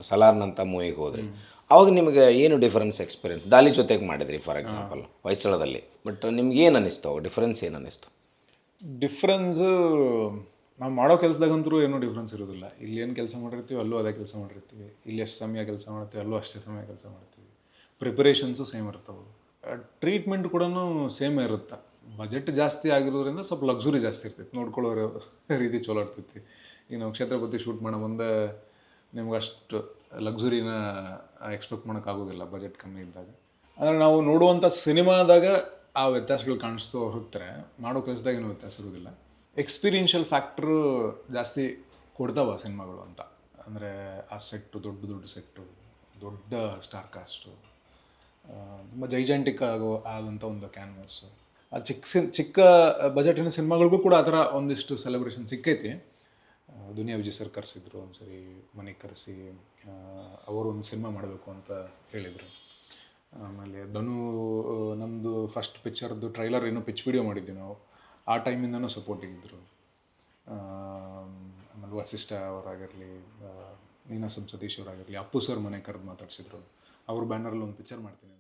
ಸಲಾರ್ನಂಥ ಮೂವಿಗೆ ಹೋದ್ರಿ, ಅವಾಗ ನಿಮಗೆ ಏನು ಡಿಫರೆನ್ಸ್ ಎಕ್ಸ್ಪೀರಿಯನ್ಸ್? ಡಾಲಿ ಜೊತೆಗೆ ಮಾಡಿದ್ರಿ ಫಾರ್ ಎಕ್ಸಾಂಪಲ್ ಹೊಯ್ಸಳದಲ್ಲಿ, ಬಟ್ ನಿಮ್ಗೆ ಏನು ಅನ್ನಿಸ್ತು? ಅವಾಗ ಡಿಫ್ರೆನ್ಸ್ ಏನು ಅನ್ನಿಸ್ತು? ಡಿಫ್ರೆನ್ಸು ನಾವು ಮಾಡೋ ಕೆಲಸದಾಗಂತೂ ಏನೂ ಡಿಫ್ರೆನ್ಸ್ ಇರೋದಿಲ್ಲ. ಇಲ್ಲಿ ಏನು ಕೆಲಸ ಮಾಡಿರ್ತೀವಿ ಅಲ್ಲೂ ಅದೇ ಕೆಲಸ ಮಾಡಿರ್ತೀವಿ, ಇಲ್ಲಿ ಎಷ್ಟು ಸಮಯ ಕೆಲಸ ಮಾಡ್ತೀವಿ ಅಲ್ಲೂ ಅಷ್ಟೇ ಸಮಯ ಕೆಲಸ ಮಾಡ್ತೀವಿ. ಪ್ರಿಪರೇಷನ್ಸು ಸೇಮ್ ಇರ್ತವೆ, ಟ್ರೀಟ್ಮೆಂಟ್ ಕೂಡ ಸೇಮ್ ಇರುತ್ತೆ. ಬಜೆಟ್ ಜಾಸ್ತಿ ಆಗಿರೋದ್ರಿಂದ ಸ್ವಲ್ಪ ಲಕ್ಸುರಿ ಜಾಸ್ತಿ ಇರ್ತೈತಿ, ನೋಡ್ಕೊಳ್ಳೋ ರೀತಿ ಚಲೋ ಇರ್ತೈತಿ. ಈಗ ನಾವು ಕ್ಷೇತ್ರಪತಿ ಶೂಟ್ ಮಾಡೋ ಮುಂದೆ ನಿಮ್ಗೆ ಅಷ್ಟು ಲಕ್ಸುರಿನ ಎಕ್ಸ್ಪೆಕ್ಟ್ ಮಾಡೋಕ್ಕಾಗೋದಿಲ್ಲ ಬಜೆಟ್ ಕಮ್ಮಿ ಇದ್ದಾಗ. ಅಂದರೆ ನಾವು ನೋಡುವಂಥ ಸಿನಿಮಾದಾಗ ಆ ವ್ಯತ್ಯಾಸಗಳು ಕಾಣಿಸ್ತು ಹೊರತಾರೆ, ಮಾಡೋ ಕೆಲಸದಾಗ ಏನೂ ವ್ಯತ್ಯಾಸ ಇರೋದಿಲ್ಲ. ಎಕ್ಸ್ಪೀರಿಯನ್ಷಿಯಲ್ ಫ್ಯಾಕ್ಟ್ರು ಜಾಸ್ತಿ ಕೊಡ್ತಾವ ಸಿನಿಮಾಗಳು ಅಂತ. ಅಂದರೆ ಆ ಸೆಟ್ಟು ದೊಡ್ಡ ಸೆಟ್ಟು, ದೊಡ್ಡ ಸ್ಟಾರ್ ಕಾಸ್ಟು, ತುಂಬ ಜೈಜೆಂಟಿಕ್ ಆದಂಥ ಒಂದು ಕ್ಯಾನ್ವಾಸು. ಆ ಚಿಕ್ಕ ಬಜೆಟಿನ ಸಿನಿಮಾಗಳಿಗೂ ಕೂಡ ಆ ಥರ ಒಂದಿಷ್ಟು ಸೆಲೆಬ್ರೇಷನ್ ಸಿಕ್ಕೈತಿ. ದುನಿಯಾ ವಿಜಯ್ ಸರ್ ಕರೆಸಿದ್ರು ಒಂದ್ಸರಿ ಮನೆಗೆ ಕರೆಸಿ, ಅವರು ಒಂದು ಸಿನಿಮಾ ಮಾಡಬೇಕು ಅಂತ ಹೇಳಿದರು. ಆಮೇಲೆ ಧನು ನಮ್ಮದು ಫಸ್ಟ್ ಪಿಕ್ಚರ್ದು ಟ್ರೈಲರ್ ಏನೋ ಪಿಚ್ ವಿಡಿಯೋ ಮಾಡಿದ್ವಿ ನಾವು, ಆ ಟೈಮಿಂದನೂ ಸಪೋರ್ಟಿಗಿದ್ದರು. ಆಮೇಲೆ ವಸಿಷ್ಠ ಅವರಾಗಿರಲಿ, ನೀನಾಸಂ ಸತೀಶ್ ಅವರಾಗಿರಲಿ, ಅಪ್ಪು ಸರ್ ಮನೆ ಕರೆದು ಮಾತಾಡಿಸಿದ್ರು, ಅವ್ರ ಬ್ಯಾನರಲ್ಲಿ ಒಂದು ಪಿಕ್ಚರ್ ಮಾಡ್ತೀನಿ